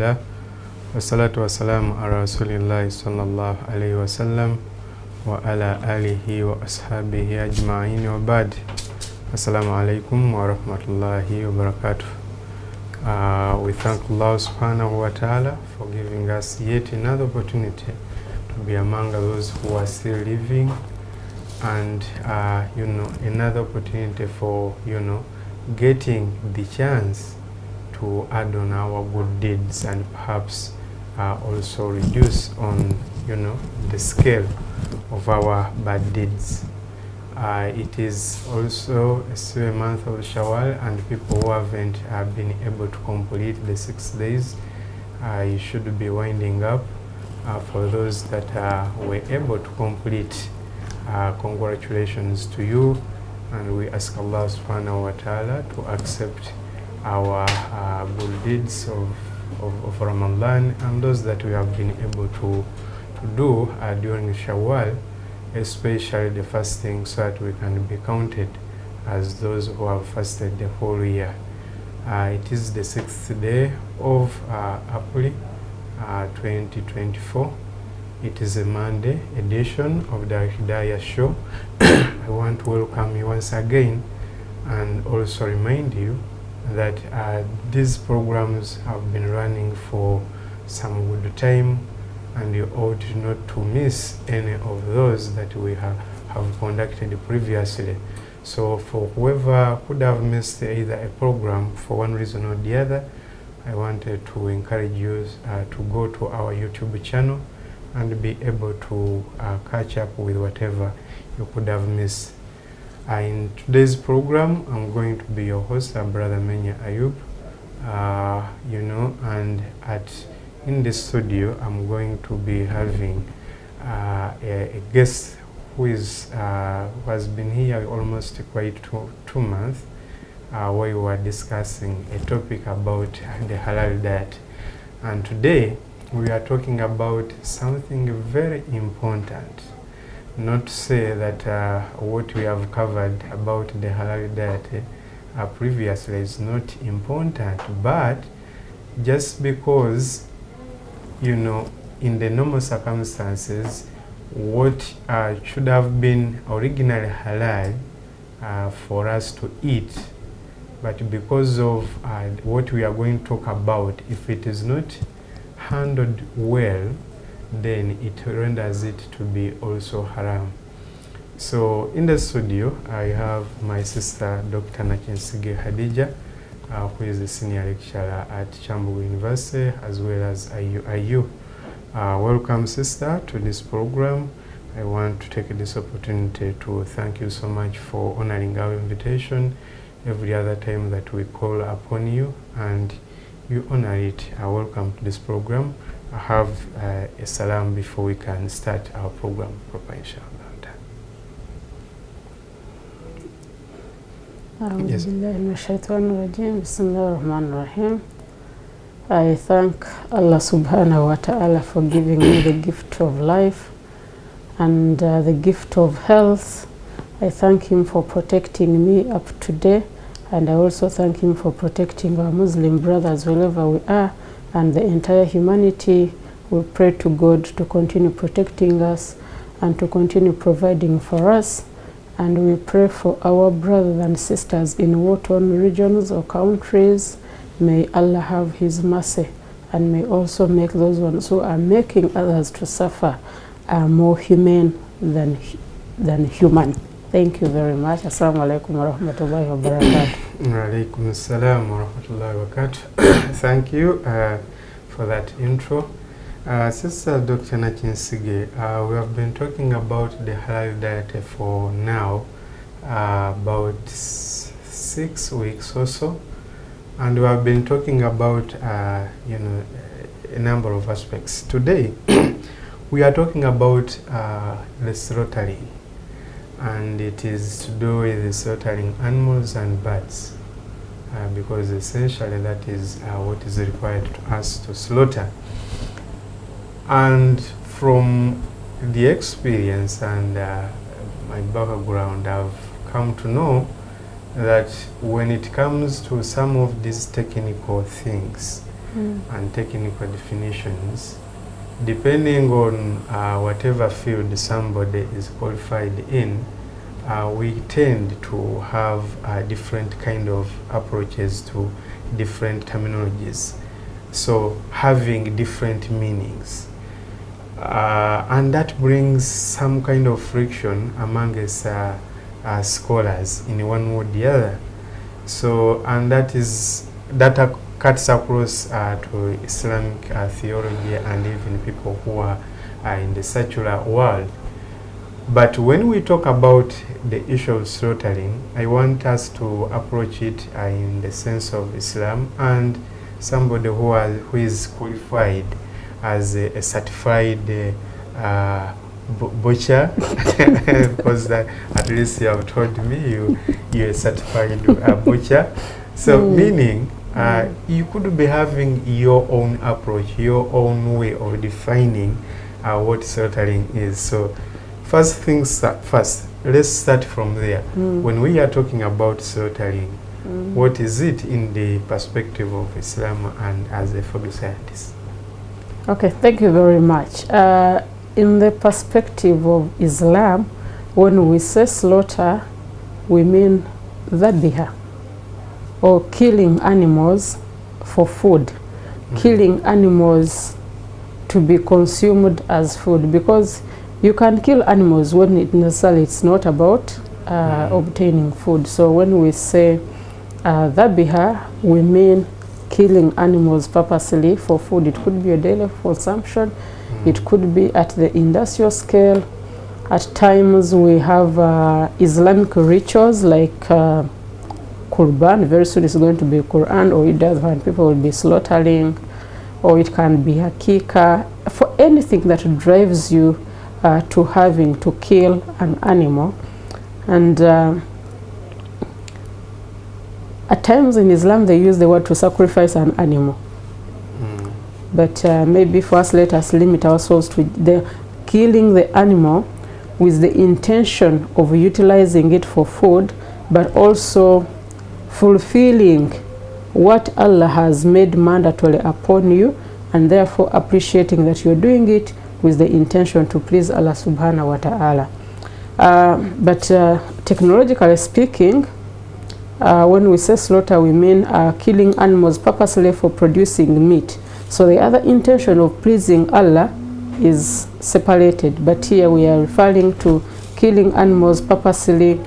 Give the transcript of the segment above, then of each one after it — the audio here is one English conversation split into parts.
Wassalatu wassalamu ala rasulillahi sallallahu alayhi wa sallam wa ala alihi wa ashabihi ajma'in wa ba'd. Assalamu alaikum wa rahmatullahi wa barakatuh. We thank Allah subhanahu wa ta'ala for giving us yet another opportunity to be among those who are still living, and another opportunity for getting the chance to add on our good deeds and perhaps also reduce on the scale of our bad deeds. It is also still a month of Shawwal, and people who haven't been able to complete the 6 days, you should be winding up. For those that were able to complete, congratulations to you, and we ask Allah subhanahu wa ta'ala to accept our good deeds of Ramadan, and those that we have been able to do during Shawwal, especially the fasting, so that we can be counted as those who have fasted the whole year. It is the 6th day of April 2024. It is a Monday edition of the Alhidaayah show. I want to welcome you once again and also remind you that these programs have been running for some good time, and you ought not to miss any of those that we have conducted previously. So for whoever could have missed either a program for one reason or the other, I wanted to encourage you to go to our YouTube channel and be able to catch up with whatever you could have missed. In today's program, I'm going to be your host, Brother Menya Ayub, and in the studio, I'm going to be having a guest who has been here almost quite two months, where we were discussing a topic about the halal diet. And today, we are talking about something very important. Not to say that what we have covered about the halal diet previously is not important, but just because in the normal circumstances, what should have been originally halal for us to eat, but because of what we are going to talk about, if it is not handled well, then it renders it to be also haram. So in the studio, I have my sister, Dr. Nakinsige Hadija, who is a senior lecturer at Chambu University, as well as IU. Welcome, sister, to this program. I want to take this opportunity to thank you so much for honoring our invitation every other time that we call upon you, and you honor it. Welcome to this program. I have a salam before we can start our program proper, inshallah. Yes. I thank Allah subhanahu wa ta'ala for giving me the gift of life and the gift of health. I thank him for protecting me up to today, and I also thank him for protecting our Muslim brothers wherever we are, and the entire humanity. We pray to God to continue protecting us and to continue providing for us. And we pray for our brothers and sisters in war-torn regions or countries. May Allah have His mercy, and may also make those ones who are making others to suffer more humane than human. Thank you very much. Assalamu alaikum wa rahmatullahi wa barakatuh. Wa alaikum assalam wa rahmatullahi wa barakatuh. Thank you for that intro. Sister Dr. Nakinsige, we have been talking about the halal diet for now about 6 weeks or so, and we have been talking about a number of aspects. Today, we are talking about the slaughtering, and it is to do with the slaughtering animals and birds, because essentially that is what is required to us to slaughter. And from the experience and my background, I've come to know that when it comes to some of these technical things, and technical definitions, depending on whatever field somebody is qualified in, we tend to have different kind of approaches to different terminologies, so having different meanings, and that brings some kind of friction among us scholars in one way or the other. So, and that cuts across to Islamic theology and even people who are in the secular world. But when we talk about the issue of slaughtering, I want us to approach it in the sense of Islam and somebody who is qualified as a certified butcher, because at least you have told me you're a certified butcher. So meaning you could be having your own approach, your own way of defining what slaughtering is. So first things first, let's start from there. When we are talking about slaughtering, what is it in the perspective of Islam and as a food scientist? Okay, thank you very much. In the perspective of Islam, when we say slaughter, we mean dhabiha, or killing animals for food, killing animals to be consumed as food, because you can kill animals when it's not about obtaining food. So when we say dhabiha, we mean killing animals purposely for food. It could be a daily consumption, it could be at the industrial scale. At times we have Islamic rituals like Qurban. Very soon it's going to be Quran, or it does when people will be slaughtering, or it can be Hakika, for anything that drives you to having to kill an animal. And at times in Islam they use the word to sacrifice an animal. But maybe first let us limit ourselves to the killing the animal with the intention of utilizing it for food, but also fulfilling what Allah has made mandatory upon you, and therefore appreciating that you're doing it with the intention to please Allah subhanahu wa ta'ala. But technologically speaking, when we say slaughter, we mean killing animals purposely for producing meat. So the other intention of pleasing Allah is separated, but here we are referring to killing animals purposely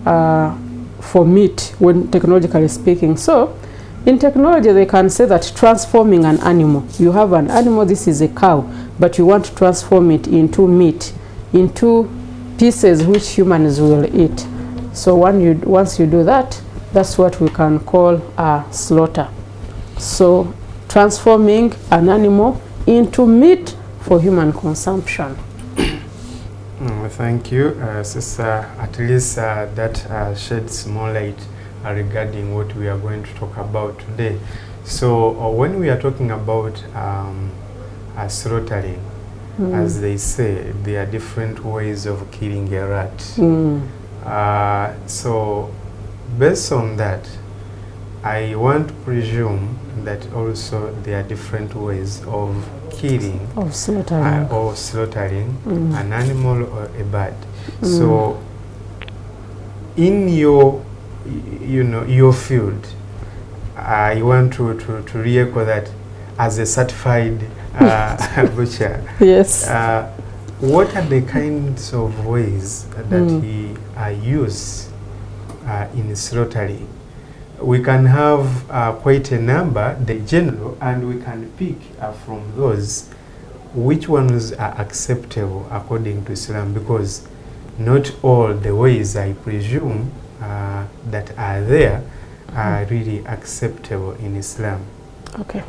for meat, when technologically speaking. So in technology they can say that transforming an animal, you have an animal, this is a cow, but you want to transform it into meat, into pieces which humans will eat. So once you do that, that's what we can call a slaughter. So transforming an animal into meat for human consumption. Thank you, Sister. At least that sheds more light regarding what we are going to talk about today. So when we are talking about slaughtering, as they say, there are different ways of killing a rat. So based on that, I want to presume that also there are different ways of killing or slaughtering an animal or a bird. So in your your field, I want to re-echo that as a certified butcher. Yes. What are the kinds of ways that he use in slaughtering? We can have quite a number, the general, and we can pick from those which ones are acceptable according to Islam, because not all the ways, I presume, that are there are really acceptable in Islam. Okay.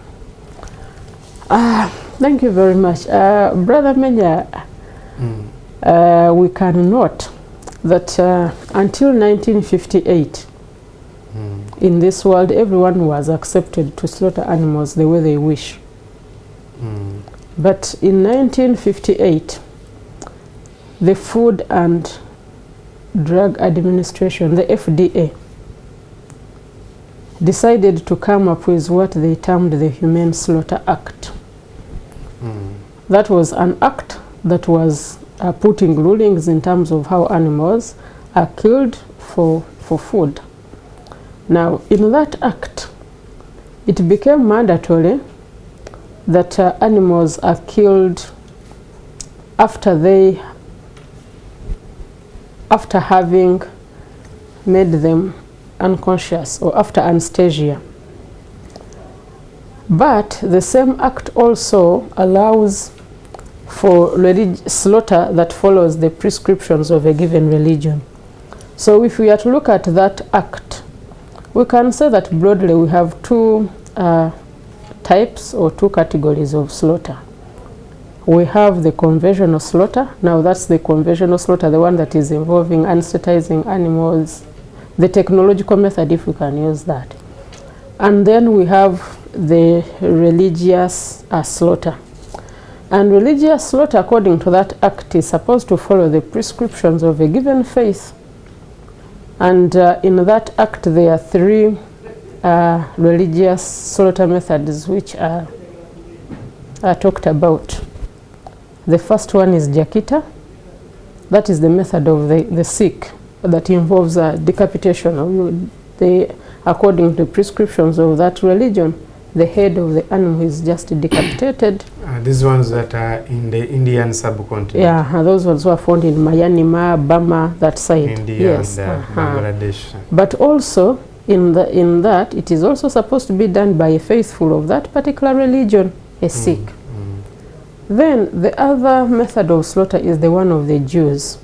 Thank you very much. Brother Menya, we can note that until 1958, in this world, everyone was accepted to slaughter animals the way they wish. But in 1958, the Food and Drug Administration, the FDA, decided to come up with what they termed the Humane Slaughter Act. That was an act that was putting rulings in terms of how animals are killed for food. Now, in that act, it became mandatory that animals are killed after having made them unconscious or after anesthesia. But the same act also allows for slaughter that follows the prescriptions of a given religion. So if we are to look at that act, we can say that broadly we have two types or two categories of slaughter. We have the conventional slaughter. Now that's the conventional slaughter, the one that is involving anesthetizing animals, the technological method, if we can use that. And then we have the religious slaughter. And religious slaughter, according to that act, is supposed to follow the prescriptions of a given faith. And in that act, there are three religious slaughter methods which are talked about. The first one is Jakita. That is the method of the Sikh that involves decapitation. According to prescriptions of that religion, the head of the animal is just decapitated. These ones that are in the Indian subcontinent. Yeah, those ones were found in Myanmar, Burma, that side. India, yes, and Bangladesh. But also in that, it is also supposed to be done by a faithful of that particular religion, a Sikh. Then the other method of slaughter is the one of the Jews.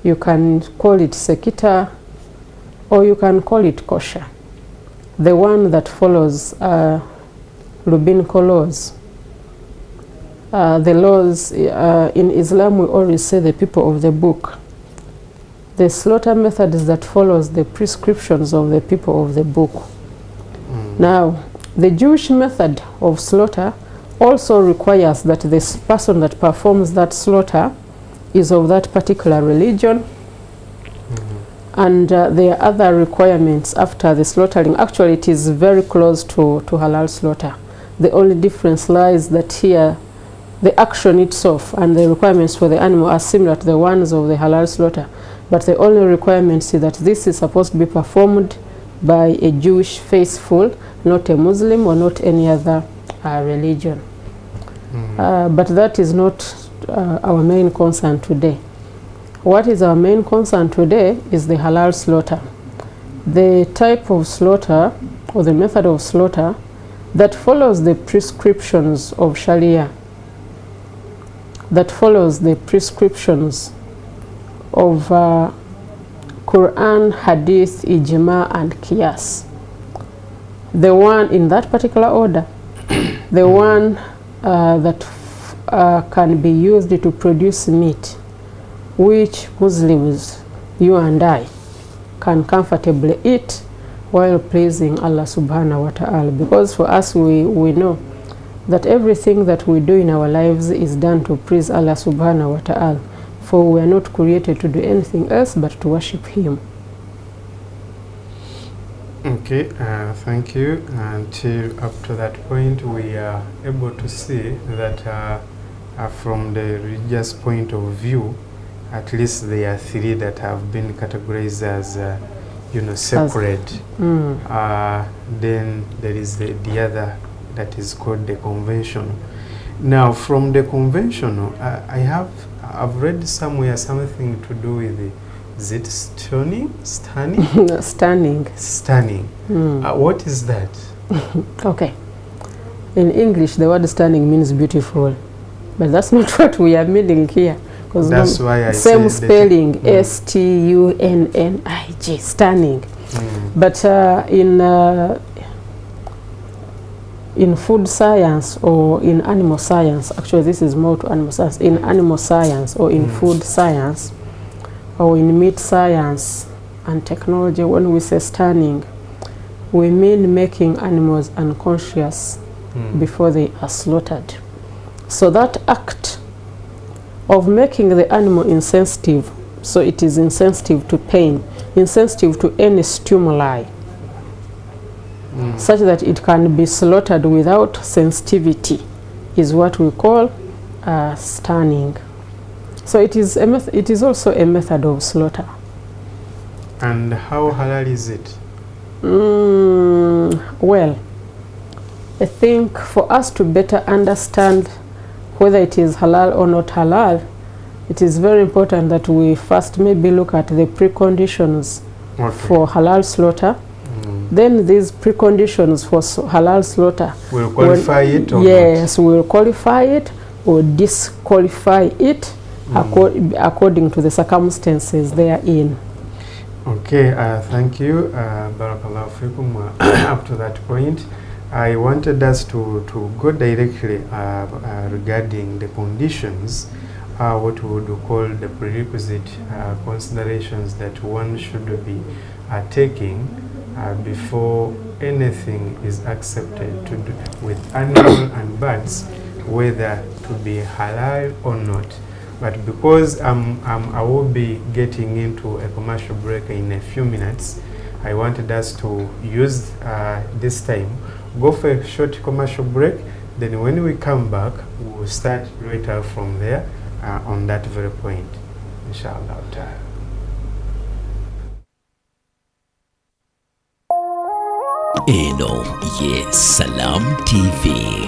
You can call it Sekita, or you can call it kosher. The one that follows rabbinical laws. The laws in Islam, we always say the people of the book. The slaughter method is that follows the prescriptions of the people of the book. Now, the Jewish method of slaughter also requires that this person that performs that slaughter is of that particular religion. And there are other requirements after the slaughtering. Actually, it is very close to halal slaughter. The only difference lies that here, the action itself and the requirements for the animal are similar to the ones of the halal slaughter. But the only requirement is that this is supposed to be performed by a Jewish faithful, not a Muslim or not any other religion. But that is not our main concern today. What is our main concern today is the halal slaughter. The type of slaughter or the method of slaughter that follows the prescriptions of Sharia, that follows the prescriptions of Quran, Hadith, Ijma, and Qiyas. The one in that particular order, the one that can be used to produce meat, which Muslims, you and I, can comfortably eat while praising Allah subhanahu wa ta'ala. Because for us, we know that everything that we do in our lives is done to praise Allah subhanahu wa ta'ala. For we are not created to do anything else but to worship Him. Okay, thank you. Until up to that point, we are able to see that from the religious point of view, at least there are three that have been categorized as, separate. Then there is the other that is called the conventional. Now, from the conventional, I've read somewhere something to do with the, is it stunning? Stunning. What is that? Okay. In English, the word stunning means beautiful, but that's not what we are meaning here. That's why I same spelling, S-T-U-N-N-I-G, stunning. But in food science or in animal science, actually this is more to animal science, in animal science or in food science or in meat science and technology, when we say stunning, we mean making animals unconscious before they are slaughtered. So that act of making the animal insensitive, so it is insensitive to pain, insensitive to any stimuli, such that it can be slaughtered without sensitivity, is what we call stunning. So it is also a method of slaughter. And how halal is it? Well, I think for us to better understand whether it is halal or not halal, it is very important that we first maybe look at the preconditions for halal slaughter. Then these preconditions for halal slaughter will qualify it or yes, we will qualify it or disqualify it according to the circumstances they are in. Okay, thank you, Barakallahu Fikum. Up to that point, I wanted us to go directly regarding the conditions, what we would call the prerequisite considerations that one should be taking before anything is accepted to do with animal and birds, whether to be halal or not. But because I will be getting into a commercial break in a few minutes, I wanted us to use this time, go for a short commercial break, then when we come back, we'll start right out from there on that very point, inshallah. Eno Ye Salam TV.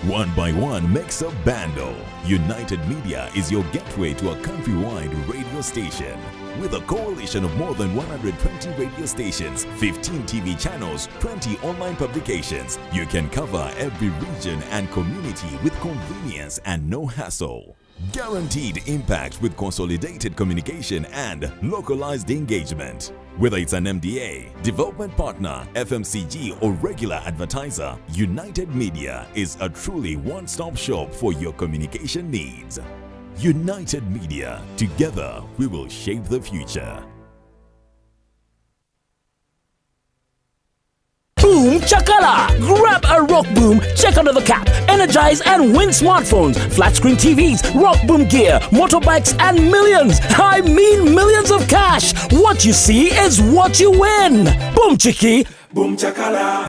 One by one makes a bando. United Media is your gateway to a countrywide radio station. With a coalition of more than 120 radio stations, 15 TV channels, 20 online publications, you can cover every region and community with convenience and no hassle. Guaranteed impact with consolidated communication and localized engagement. Whether it's an MDA, development partner, FMCG or regular advertiser, United Media is a truly one-stop shop for your communication needs. United Media, together we will shape the future. Boom Chakala! Grab a Rock Boom, check under the cap, energize and win smartphones, flat screen TVs, Rock Boom gear, motorbikes and millions! I mean millions of cash! What you see is what you win! Boom Chiki! Boom Chakala!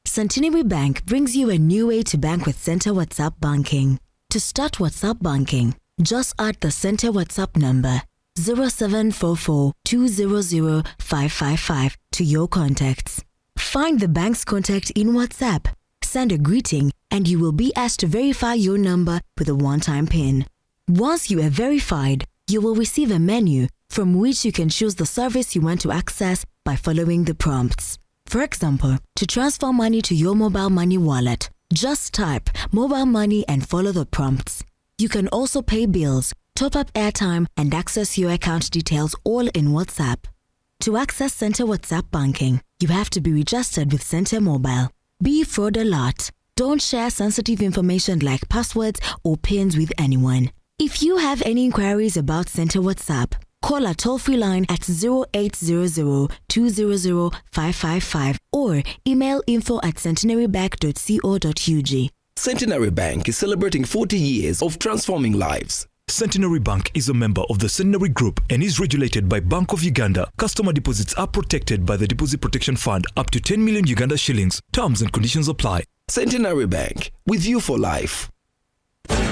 Centenary Bank brings you a new way to bank with Center WhatsApp Banking. To start WhatsApp Banking, just add the Center WhatsApp number 0744-200-555 to your contacts. Find the bank's contact in WhatsApp, send a greeting, and you will be asked to verify your number with a one-time PIN. Once you are verified, you will receive a menu from which you can choose the service you want to access by following the prompts. For example, to transfer money to your mobile money wallet, just type mobile money and follow the prompts. You can also pay bills, top up airtime, and access your account details all in WhatsApp. To access Center WhatsApp Banking, you have to be registered with Center Mobile. Be fraud alert. Don't share sensitive information like passwords or PINs with anyone. If you have any inquiries about Center WhatsApp, call our toll-free line at 0800-200-555 or email info@centenarybank.co.ug. Centenary Bank is celebrating 40 years of transforming lives. Centenary Bank is a member of the Centenary Group and is regulated by Bank of Uganda. Customer deposits are protected by the Deposit Protection Fund up to 10 million Uganda shillings. Terms and conditions apply. Centenary Bank, with you for life.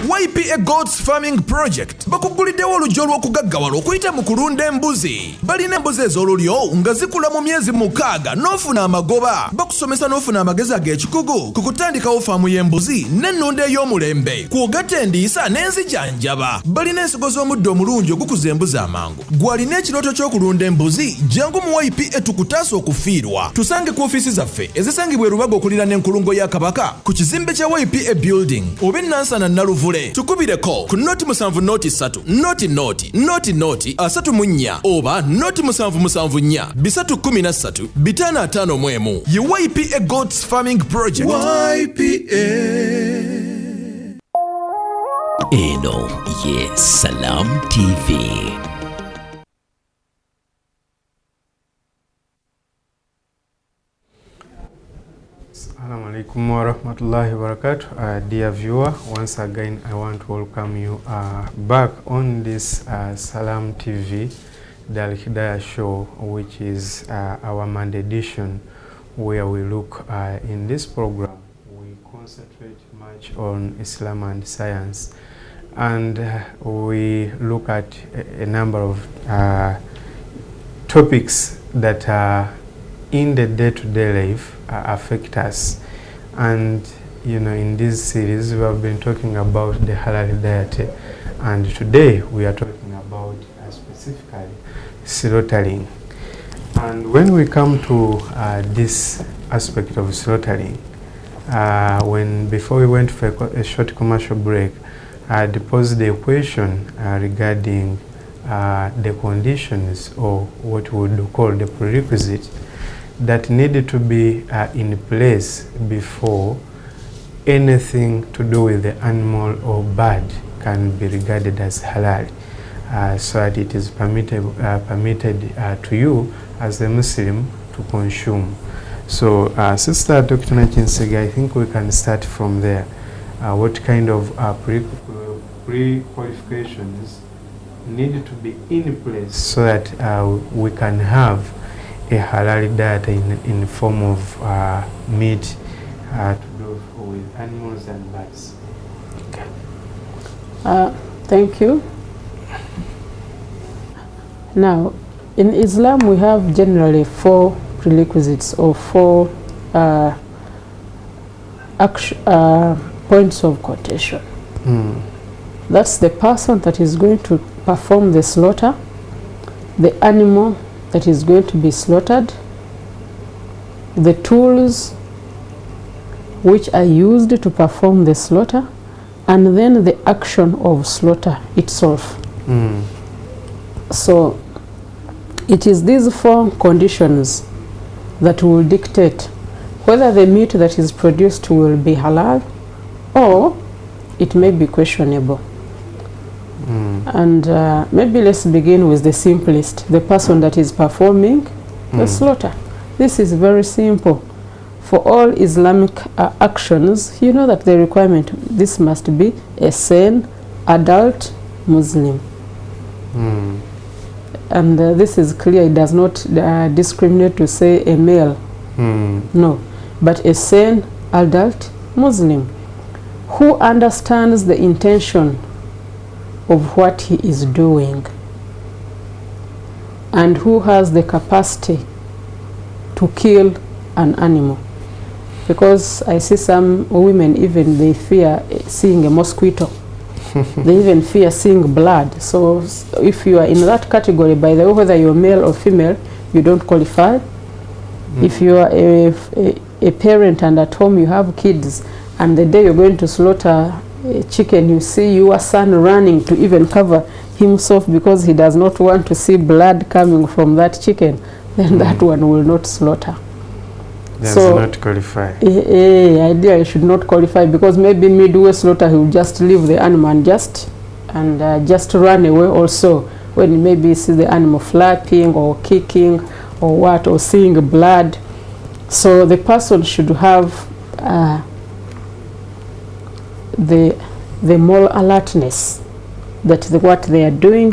YPA Goats Farming Project bakuguliddewo olujjo olw'okugaggawala okuyita mu kulunda embuzi. Balina embuzi ez'olulyo nga zikula mu myezi 6 n'ofuna amagoba. Bakusomesa n'ofuna amagezi ag'ekikugu ku kutandikawo faamu y'embuzi n'ennunda ey'omulembe, kw'ogatta endiisa n'enzijanjaba. Balina ensigo z'omuddo omulungi ogukuza embuzi amangu. Gw'alina ekirooto ky'okulunda embuzi, jangu mu YPA tukutaasa okufiirwa. Tusange ku ofiisi zaffe ezisangibwa e Rubaga okulira n'enkulungo ya Kabaka ku kizimbe kya YPA Building oba Nansana Naluvule. Tukubireko ku noti 7 noti 3 noti 34 oba noti 774 313 555 ye YPA Goats Farming Project. YPA Eno Ye Salam TV. Assalamu alaikum wa rahmatullahi wa barakatuh. Dear viewer, once again I want to welcome you back on this Salam TV the Alhidaayah show, which is our Monday edition, where we look in this program, we concentrate much on Islam and science, and we look at a number of topics that in the day-to-day life affect us. And you know, in this series we have been talking about the halal diet, and today we are talking about specifically slaughtering. And when we come to this aspect of slaughtering, before we went for a short commercial break, I posed a question regarding the conditions, or what we would call the prerequisites, that needed to be in place before anything to do with the animal or bird can be regarded as halal, so that it is permitted to you as a Muslim to consume. So Sister Dr. Nachinsega, I think we can start from there. What kind of pre-qualifications needed to be in place so that we can have a halal diet in the form of meat to do with animals and birds? Okay. Thank you. Now, in Islam, we have generally 4 prerequisites, or 4 points of quotation. That's the person that is going to perform the slaughter, the animal that is going to be slaughtered, the tools which are used to perform the slaughter, and then the action of slaughter itself. So it is these 4 conditions that will dictate whether the meat that is produced will be halal or it may be questionable. And maybe let's begin with the simplest, the person that is performing the slaughter. This is very simple. For all Islamic actions, you know that the requirement, this must be a sane adult Muslim. And this is clear, it does not discriminate to say a male. No, but a sane adult Muslim who understands the intention of what he is doing and who has the capacity to kill an animal. Because I see some women, even they fear seeing a mosquito. They even fear seeing blood. So if you are in that category, by the way, whether you're male or female, you don't qualify. If you are a parent and at home you have kids, and the day you're going to slaughter a chicken, you see your son running to even cover himself because he does not want to see blood coming from that chicken, then that one will not slaughter. Does so not qualify. Ideally should not qualify, because maybe midway slaughter he will just leave the animal and just run away also, when maybe he sees the animal flapping or kicking or what, or seeing blood. So the person should have the moral alertness that what they are doing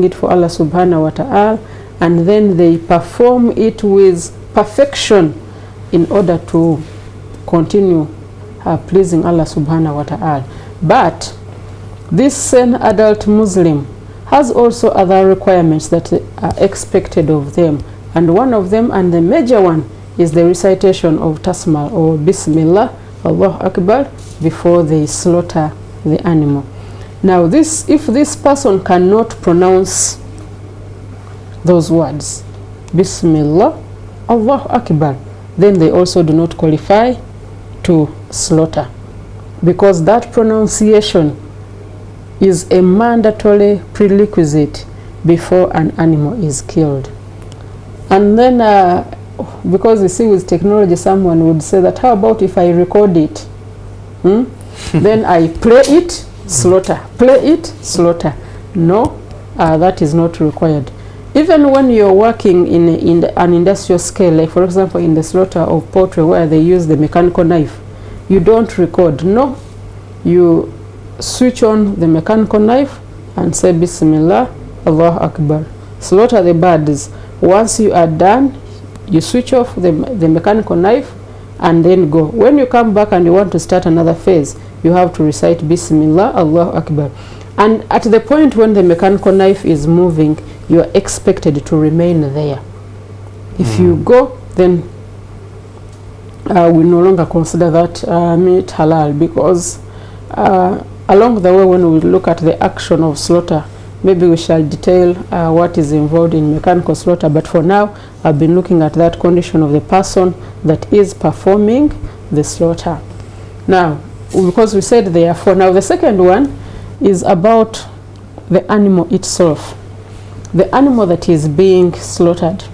it for Allah subhanahu wa ta'ala, and then they perform it with perfection in order to continue pleasing Allah subhanahu wa ta'ala. But this sane adult Muslim has also other requirements that are expected of them, and one of them, and the major one, is the recitation of Tasma or Bismillah, Allahu Akbar, before they slaughter the animal. Now if this person cannot pronounce those words, Bismillah, Allahu Akbar, then they also do not qualify to slaughter, because that pronunciation is a mandatory prerequisite before an animal is killed. And then because you see with technology, someone would say that, how about if I record it? Then I play it, slaughter, play it, slaughter. No, that is not required. Even when you're working in an industrial scale, like for example in the slaughter of poultry where they use the mechanical knife, you don't record. No, you switch on the mechanical knife and say Bismillah, Allahu Akbar. slaughter the birds. Once you are done, you switch off the mechanical knife and then go. When you come back and you want to start another phase, you have to recite Bismillah, Allahu Akbar. And at the point when the mechanical knife is moving, you are expected to remain there. If you go, then we no longer consider that meat halal, because along the way when we look at the action of slaughter, maybe we shall detail what is involved in mechanical slaughter, but for now I've been looking at that condition of the person that is performing the slaughter. Now, because we said therefore, now the second one is about the animal itself, the animal that is being slaughtered.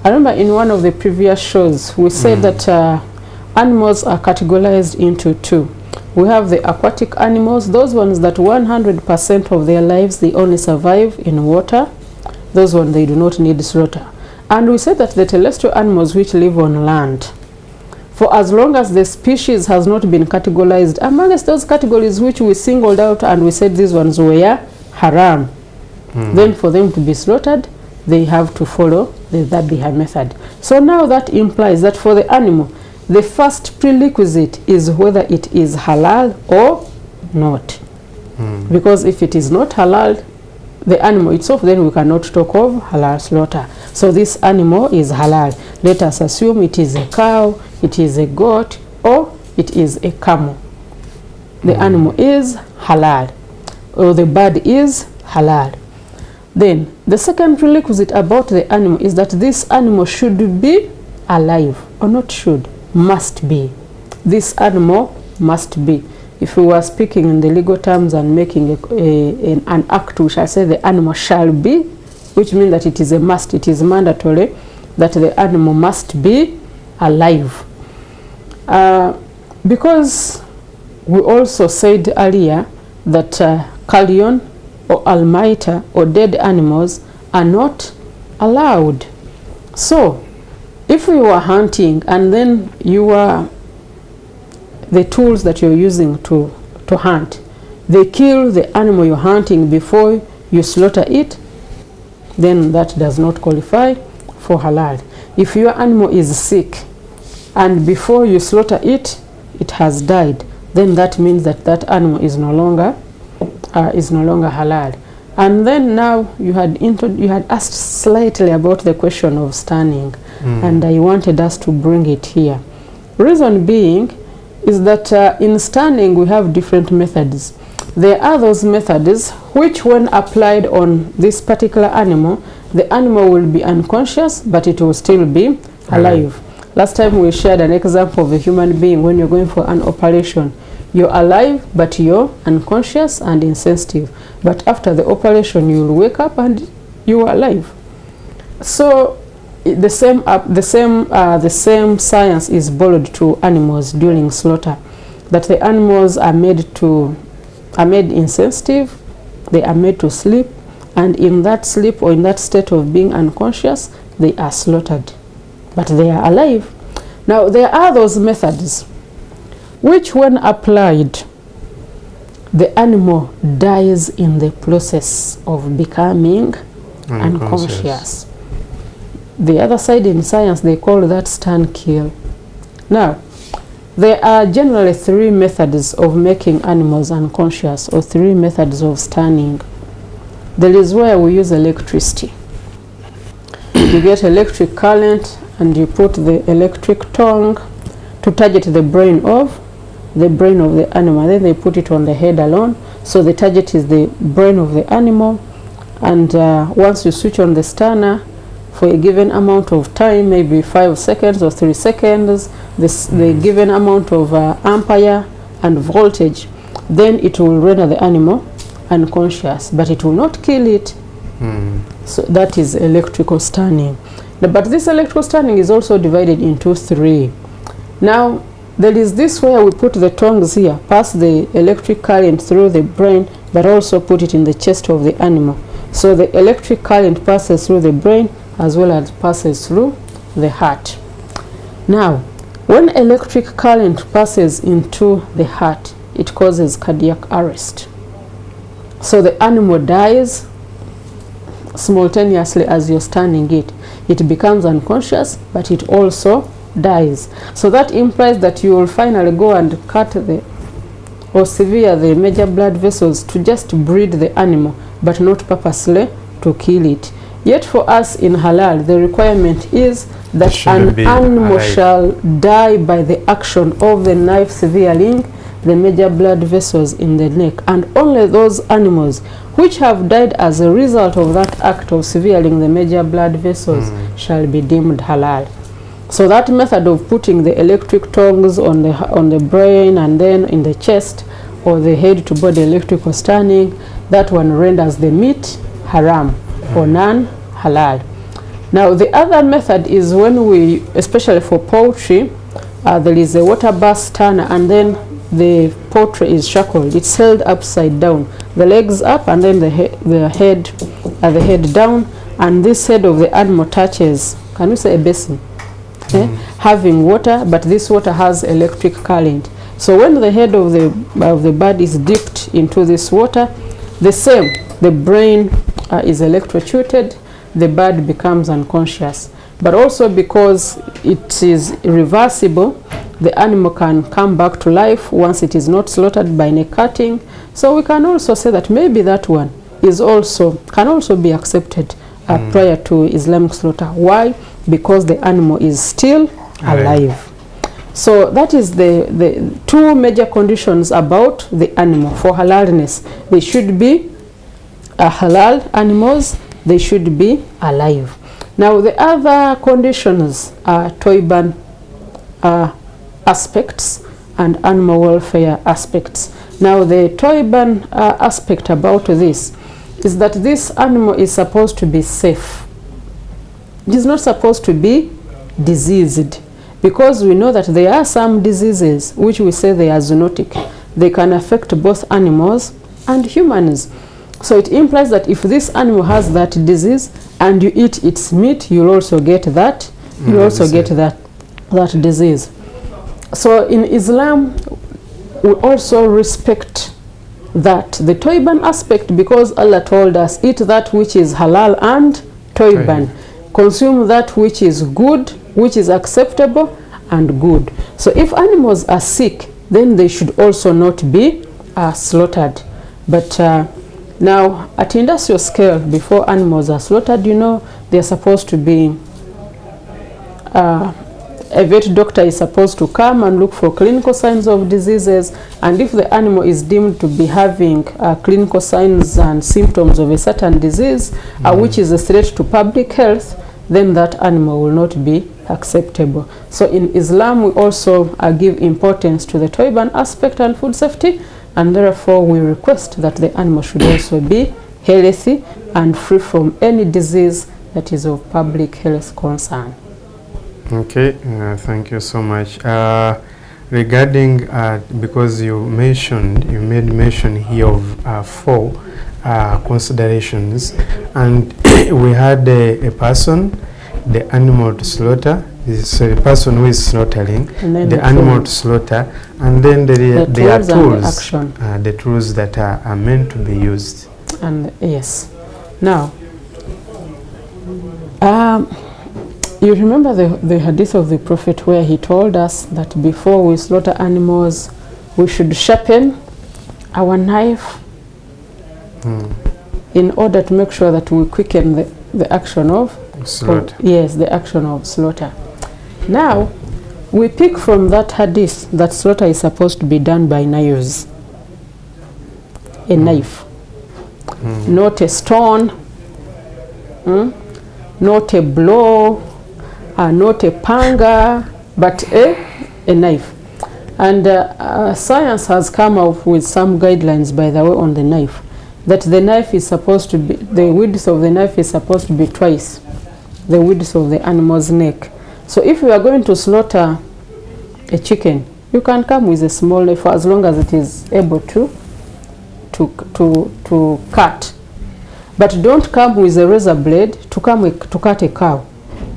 I remember in one of the previous shows we said that animals are categorized into two. We have the aquatic animals, those ones that 100% of their lives they only survive in water. Those ones they do not need slaughter. And we said that the terrestrial animals which live on land, for as long as the species has not been categorized amongst those categories which we singled out and we said these ones were haram, then for them to be slaughtered, they have to follow the dhabiha method. So now that implies that for the animal, the first prerequisite is whether it is halal or not. Because if it is not halal, the animal itself, then we cannot talk of halal slaughter. So this animal is halal. Let us assume it is a cow, it is a goat, or it is a camel. The animal is halal, or the bird is halal. Then the second prerequisite about the animal is that this animal should be alive, or not should, must be. This animal must be. If we were speaking in the legal terms and making an act, we shall say the animal shall be, which means that it is a must, it is mandatory that the animal must be alive. Because we also said earlier that carrion or almaita or dead animals are not allowed. So if you were hunting and then you were the tools that you're using to hunt, they kill the animal you're hunting before you slaughter it, then that does not qualify for halal. If your animal is sick and before you slaughter it, it has died, then that means that that animal is no longer halal. And then now you had asked slightly about the question of stunning, and I wanted us to bring it here. Reason being is that in stunning we have different methods. There are those methods which when applied on this particular animal, the animal will be unconscious but it will still be alive. Last time we shared an example of a human being. When you're going for an operation, you're alive but you're unconscious and insensitive, but after the operation you will wake up and you are alive. So the same science is borrowed to animals during slaughter, that the animals are made insensitive, they are made to sleep, and in that sleep or in that state of being unconscious, they are slaughtered, but they are alive. Now there are those methods which when applied, the animal dies in the process of becoming unconscious. The other side in science, they call that stun kill. Now, there are generally three methods of making animals unconscious, or three methods of stunning. There is where we use electricity. You get electric current and you put the electric tongue to target the brain of the animal. Then they put it on the head alone, so the target is the brain of the animal. And once you switch on the stunner for a given amount of time, maybe 5 seconds or 3 seconds, the given amount of ampere and voltage, then it will render the animal unconscious, but it will not kill it. So that is electrical stunning. But this electrical stunning is also divided into three. Now there is this where we put the tongues here, pass the electric current through the brain, but also put it in the chest of the animal. So the electric current passes through the brain as well as passes through the heart. Now, when electric current passes into the heart, it causes cardiac arrest. So the animal dies simultaneously as you're stunning it. It becomes unconscious, but it also dies. So that implies that you will finally go and cut or sever the major blood vessels to just breed the animal, but not purposely to kill it. Yet for us in halal, the requirement is that an animal shall die by the action of the knife severing the major blood vessels in the neck, and only those animals which have died as a result of that act of severing the major blood vessels shall be deemed halal. So that method of putting the electric tongs on the brain and then in the chest, or the head to body electrical stunning, that one renders the meat haram or non-halal. Now the other method is when we, especially for poultry, there is a water bath stunner, and then the poultry is shackled. It's held upside down, the legs up and then the head down, and this head of the animal touches, can we say a basin, having water, but this water has electric current. So when the head of the bird is dipped into this water, the brain is electrocuted, the bird becomes unconscious. But also because it is reversible, the animal can come back to life once it is not slaughtered by neck cutting. So we can also say that maybe that one can also be accepted prior to Islamic slaughter. Why? Because the animal is still alive. So that is the two major conditions about the animal for halalness. They should be halal animals, they should be alive. Now the other conditions are toiban aspects and animal welfare aspects. Now the toiban aspect about this is that this animal is supposed to be safe. It is not supposed to be diseased, because we know that there are some diseases which we say they are zoonotic. They can affect both animals and humans. So it implies that if this animal has that disease and you eat its meat, you'll also get that. You also get that disease. So in Islam, we also respect that, the toiban aspect, because Allah told us, eat that which is halal and toiban. Consume that which is good, which is acceptable and good. So if animals are sick, then they should also not be slaughtered. But now at industrial scale, before animals are slaughtered, you know, they're supposed to be a vet doctor is supposed to come and look for clinical signs of diseases, and if the animal is deemed to be having clinical signs and symptoms of a certain disease, which is a threat to public health, then that animal will not be acceptable. So in Islam, we also give importance to the toiban aspect and food safety, and therefore we request that the animal should also be healthy and free from any disease that is of public health concern. Okay, thank you so much. Regarding, because you made mention here of 4 considerations, and we had a person, the animal to slaughter, so the person who is slaughtering, the animal to slaughter, and then there are tools, the tools that are meant to be used. And yes, now you remember the hadith of the Prophet where he told us that before we slaughter animals, we should sharpen our knife in order to make sure that we quicken the action of slaughter. The action of slaughter. Now, we pick from that hadith that slaughter is supposed to be done by knives. A knife. Not a stone, not a blow, not a panga, but a knife. And science has come up with some guidelines, by the way, on the knife, that the knife is supposed to be, the width of the knife is supposed to be twice the width of the animal's neck. So if you are going to slaughter a chicken, you can come with a small knife as long as it is able to cut. But don't come with a razor blade to cut a cow,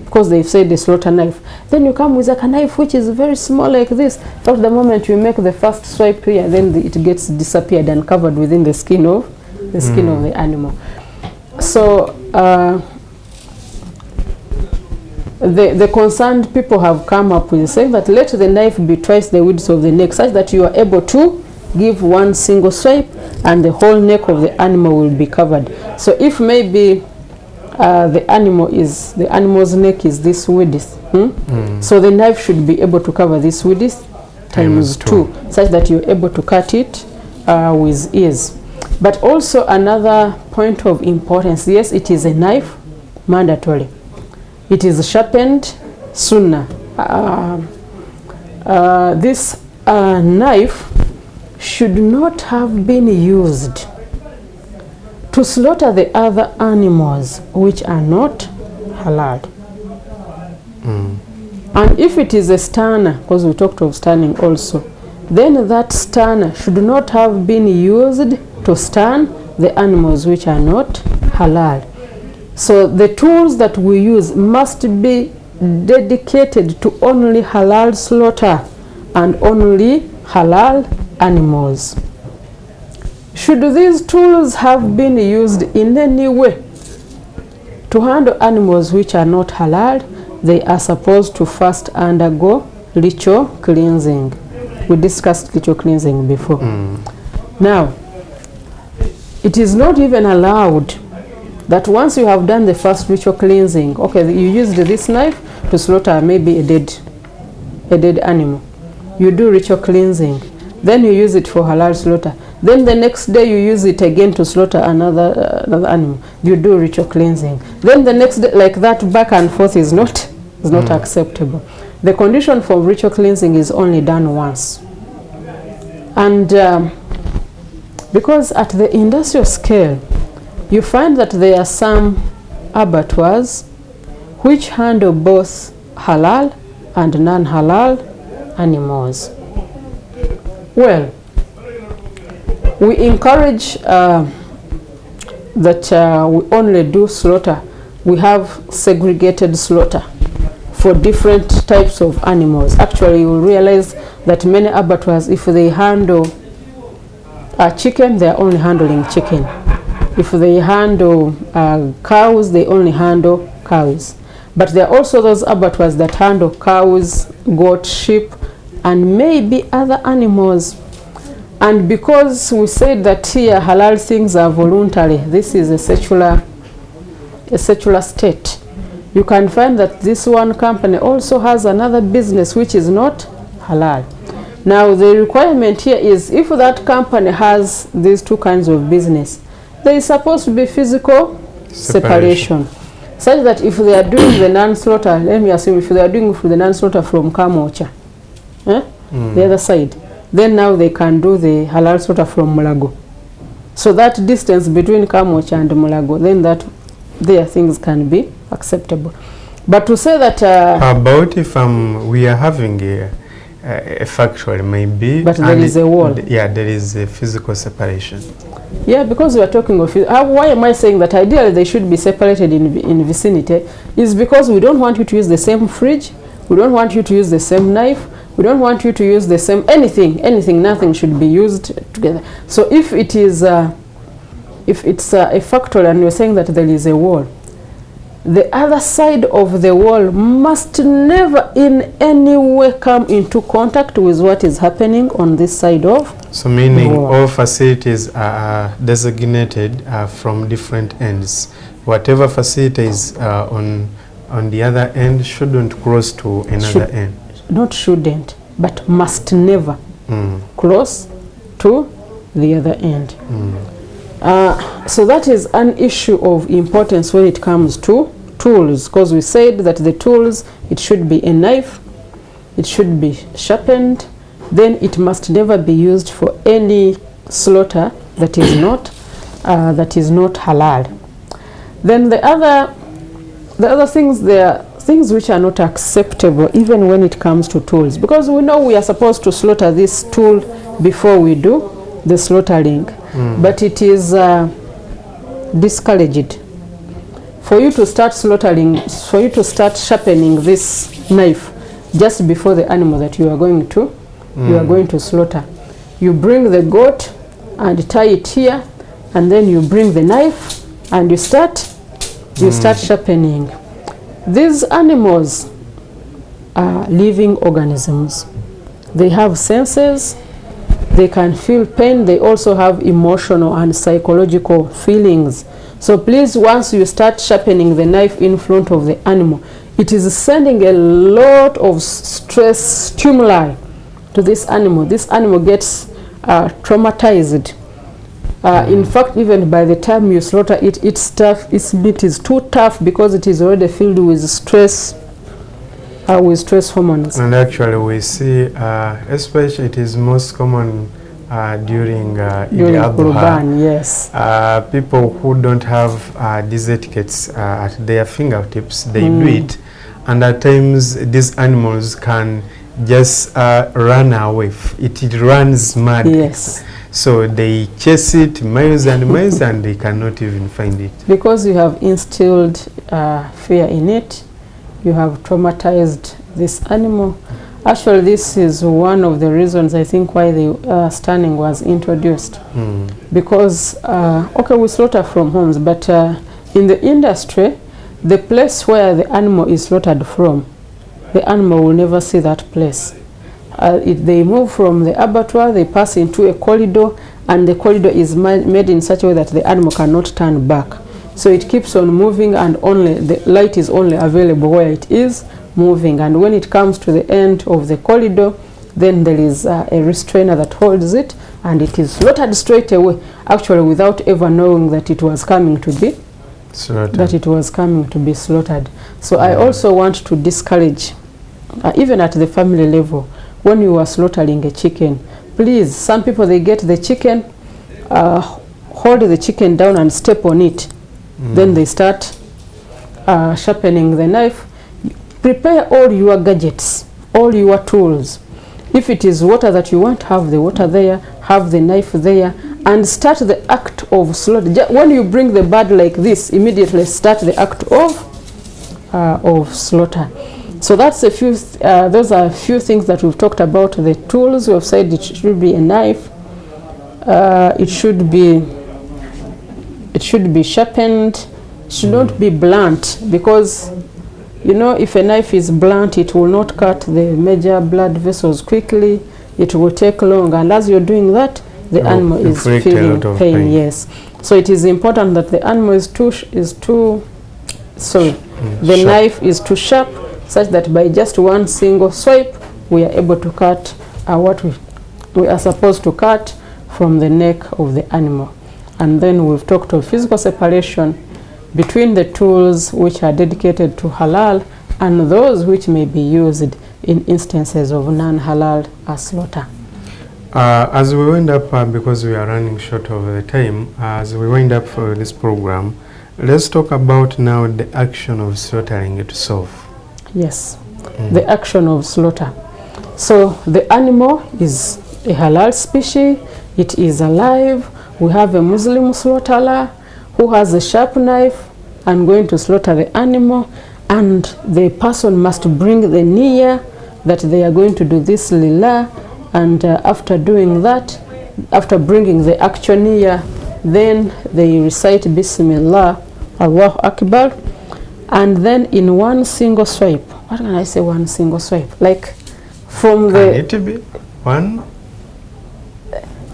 because they've said a slaughter knife. Then you come with a knife which is very small like this. But the moment you make the first swipe here, then it gets disappeared and covered within the skin of the animal. So the concerned people have come up with saying that let the knife be twice the width of the neck, such that you are able to give one single swipe and the whole neck of the animal will be covered. So if maybe the animal's neck is this width, so the knife should be able to cover this width times 2, such that you're able to cut it with ease. But also another point of importance, yes, it is a knife, mandatory. It is sharpened sunnah. This knife should not have been used to slaughter the other animals which are not halal. And if it is a stanner, because we talked of stanning also, then that stanner should not have been used to stun the animals which are not halal. So the tools that we use must be dedicated to only halal slaughter and only halal animals. Should these tools have been used in any way to handle animals which are not halal, they are supposed to first undergo ritual cleansing. We discussed ritual cleansing before. Now, it is not even allowed that once you have done the first ritual cleansing, okay, you used this knife to slaughter maybe a dead animal. You do ritual cleansing, then you use it for halal slaughter. Then the next day you use it again to slaughter another animal. You do ritual cleansing. Then the next day, like that, back and forth is not acceptable. The condition for ritual cleansing is only done once. And because at the industrial scale, you find that there are some abattoirs which handle both halal and non-halal animals. Well, we encourage that we only do slaughter. We have segregated slaughter for different types of animals. Actually, you will realize that many abattoirs, if they handle chicken, they are only handling chicken. If they handle cows, they only handle cows. But there are also those abattoirs that handle cows, goat, sheep, and maybe other animals. And because we said that here halal things are voluntary, this is a secular state, you can find that this one company also has another business which is not halal. Now the requirement here is if that company has these two kinds of business, there is supposed to be physical separation. Such that if they are doing the non-slaughter, let me assume if they are doing the non-slaughter from Kamocha, the other side, then now they can do the halal slaughter from Mulago. So that distance between Kamocha and Mulago, then that their things can be acceptable. But to say that how about if we are having a factory, maybe, but there is a wall. Yeah, there is a physical separation. Yeah, because we are talking of why am I saying that ideally they should be separated in vicinity, is because we don't want you to use the same fridge, we don't want you to use the same knife, we don't want you to use the same anything, nothing should be used together. So if it is if it's a factory and you're saying that there is a wall, the other side of the wall must never in any way come into contact with what is happening on this side of. So meaning all facilities are designated from different ends. Whatever facility is on the other end shouldn't cross to another end. Not shouldn't, but must never cross to the other end. So that is an issue of importance when it comes to tools, because we said that the tools, it should be a knife, it should be sharpened, then it must never be used for any slaughter that is not halal. Then the other things, there are things which are not acceptable even when it comes to tools, because we know we are supposed to slaughter this tool before we do the slaughtering, but it is discouraged for you to start slaughtering, for you to start sharpening this knife just before the animal that you are going to slaughter. You bring the goat and tie it here, and then you bring the knife and you start sharpening. These animals are living organisms. They have senses, they can feel pain, they also have emotional and psychological feelings. So please, once you start sharpening the knife in front of the animal, it is sending a lot of stress stimuli to this animal. This animal gets traumatized. In fact, even by the time you slaughter it, its meat is too tough because it is already filled with stress hormones. And actually we see, especially it is most common during Qurban, yes. People who don't have these etiquettes at their fingertips, they do it, and at times these animals can just run away. It runs mad. Yes. So they chase it miles and miles and they cannot even find it. Because you have instilled fear in it, you have traumatized this animal. Actually, this is one of the reasons I think why the stunning was introduced. Because, okay, we slaughter from homes, but in the industry, the place where the animal is slaughtered from, the animal will never see that place. If they move from the abattoir, they pass into a corridor, and the corridor is made in such a way that the animal cannot turn back. So it keeps on moving, and only the light is only available where it is moving. And when it comes to the end of the corridor, then there is a restrainer that holds it, and it is slaughtered straight away, actually without ever knowing that it was coming to be slaughtered. So I also want to discourage, even at the family level, when you are slaughtering a chicken, please, some people, they get the chicken, hold the chicken down and step on it. Then they start sharpening the knife. Prepare all your gadgets, all your tools. If it is water that you want, have the water there, have the knife there, and start the act of slaughter. When you bring the bird like this, immediately start the act of slaughter. So that's a few. Those are a few things that we've talked about. The tools, we have said it should be a knife. It should be sharpened. It should not be blunt, because you know, if a knife is blunt, it will not cut the major blood vessels quickly. It will take long, and as you're doing that, the animal is feeling pain. Yes. So it is important that the animal the knife is too sharp, such that by just one single swipe, we are able to cut what we are supposed to cut from the neck of the animal. And then we've talked of physical separation between the tools which are dedicated to halal and those which may be used in instances of non-halal slaughter. As we wind up, because we are running short of the time, as we wind up for this program, let's talk about now the action of slaughtering itself. Yes, the action of slaughter. So the animal is a halal species, it is alive. We have a Muslim slaughterer who has a sharp knife and going to slaughter the animal, and the person must bring the niyyah that they are going to do this lillah, and after doing that, after bringing the actual niyyah, then they recite Bismillah, Allahu Akbar, and then in one single swipe, what can I say, one single swipe, like from the... Can it be one?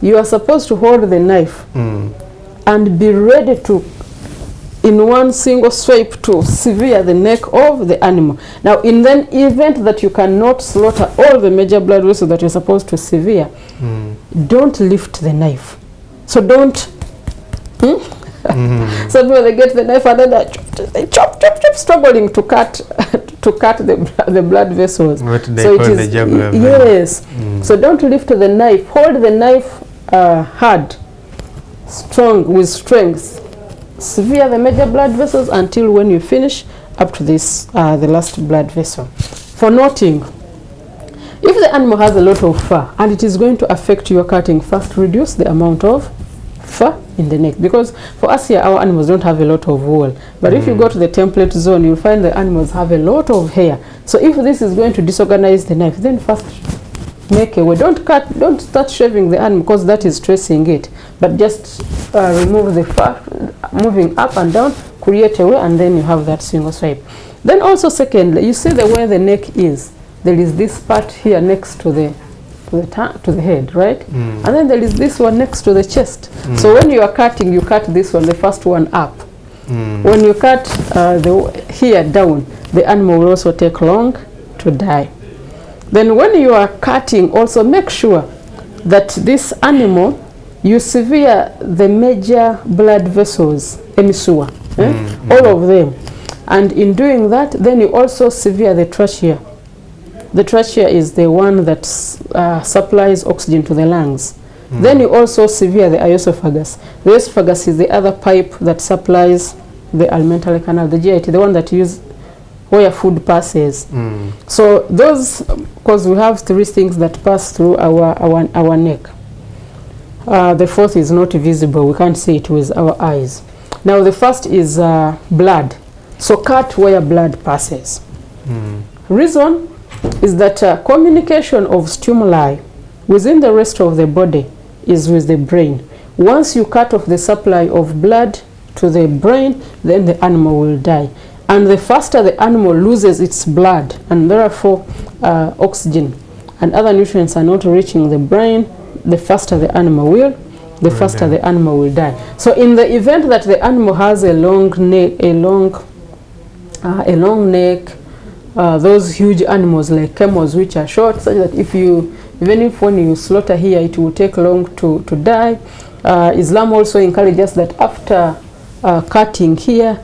You are supposed to hold the knife and be ready to, in one single swipe, to sever the neck of the animal. Now, in the event that you cannot slaughter all the major blood vessels that you're supposed to sever, don't lift the knife. So don't... Some people, they get the knife and then they chop, struggling to cut the blood vessels. What they call the jugular vein. Yes. So don't lift the knife. Hold the knife hard, strong, with strength. Sever the major blood vessels until when you finish up to this, the last blood vessel. For noting, if the animal has a lot of fur and it is going to affect your cutting, first reduce the amount of fur in the neck, because for us here, our animals don't have a lot of wool. But if you go to the template zone, you'll find the animals have a lot of hair. So if this is going to disorganize the knife, then first make a way. Don't start shaving the animal, because that is stressing it. But just remove the fat, moving up and down, create a way, and then you have that single swipe. Then also secondly, you see the way the neck is. There is this part here next to the head, right? And then there is this one next to the chest. So when you are cutting, you cut this one, the first one up. When you cut here down, the animal will also take long to die. Then when you are cutting, also make sure that this animal, you sever the major blood vessels, emisua, all of them. And in doing that, then you also sever the trachea. The trachea is the one that supplies oxygen to the lungs. Then you also sever the esophagus. The esophagus is the other pipe that supplies the alimentary canal, the GIT, the one that use where food passes. So those, because we have three things that pass through our neck. The fourth is not visible. We can't see it with our eyes. Now the first is blood. So cut where blood passes. Reason is that communication of stimuli within the rest of the body is with the brain. Once you cut off the supply of blood to the brain, then the animal will die. And the faster the animal loses its blood, and therefore oxygen and other nutrients are not reaching the brain, the faster the animal will, the animal will die. So in the event that the animal has a long neck, those huge animals like camels which are short, such that even if when you slaughter here, it will take long to die. Islam also encourages that after cutting here,